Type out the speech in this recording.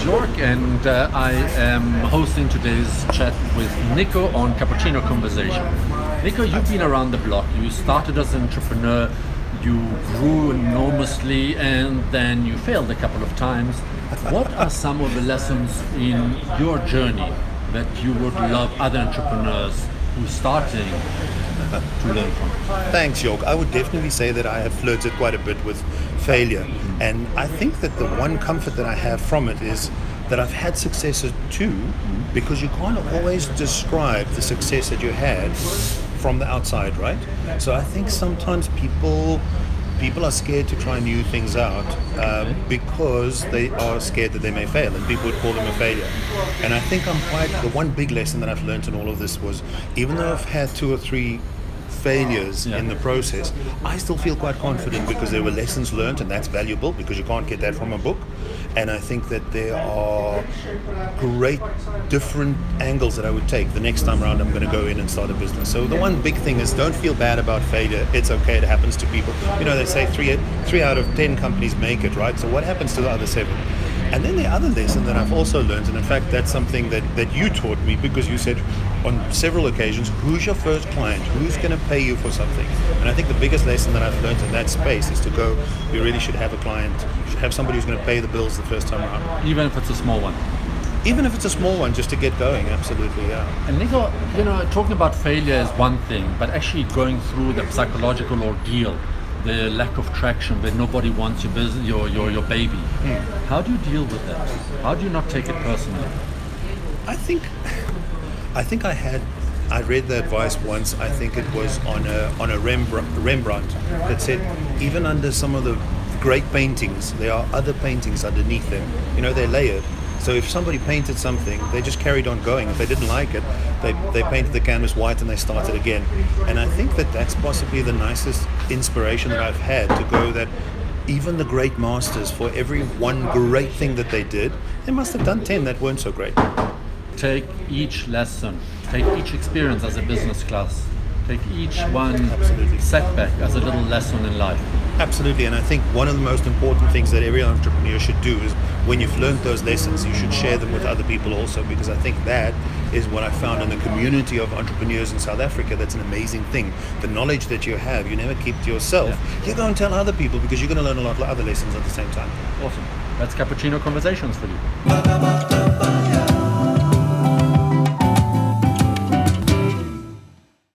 York, and I am hosting today's chat with Nico on Cappuccino Conversation. Nico, you've been around the block. You started as an entrepreneur, you grew enormously, and then you failed a couple of times. What are some of the lessons in your journey that you would love other entrepreneurs who are starting to learn from? Thanks, York. I would definitely say that I have flirted quite a bit with failure. And I think that the one comfort that I have from it is that I've had successes too, because you can't always describe the success that you had from the outside, right? So I think sometimes people are scared to try new things out because they are scared that they may fail, and people would call them a failure. And I think the one big lesson that I've learned in all of this was, even though I've had 2 or 3 failures in the process, I still feel quite confident because there were lessons learned, and that's valuable because you can't get that from a book. And I think that there are great different angles that I would take the next time around I'm going to go in and start a business. So the one big thing is, don't feel bad about failure. It's okay, it happens to people. You know, they say 3 out of 10 companies make it, right? So what happens to the other 7? And then the other lesson that I've also learned, and in fact that's something that you taught me, because you said on several occasions, who's your first client? Who's going to pay you for something? And I think the biggest lesson that I've learned in that space is to go, you really should have a client, you should have somebody who's going to pay the bills the first time around. Even if it's a small one? Even if it's a small one, just to get going, absolutely, yeah. And Nico, talking about failure is one thing, but actually going through the psychological ordeal, the lack of traction, that nobody wants your business, your baby. How do you deal with that? How do you not take it personally? I think I read the advice once. I think it was on a Rembrandt that said, even under some of the great paintings, there are other paintings underneath them. They're layered. So if somebody painted something, they just carried on going. If they didn't like it, they painted the canvas white and they started again. And I think that that's possibly the nicest inspiration that I've had, to go that even the great masters, for every one great thing that they did, they must have done 10 that weren't so great. Take each lesson, take each experience as a business class, take each one setback as a little lesson in life. Absolutely, and I think one of the most important things that every entrepreneur should do is, when you've learned those lessons, you should share them with other people also, because I think that is what I found in the community of entrepreneurs in South Africa. That's an amazing thing. The knowledge that you have, you never keep to yourself. Yeah. You go and tell other people, because you're going to learn a lot of other lessons at the same time. Awesome. That's Cappuccino Conversations for you.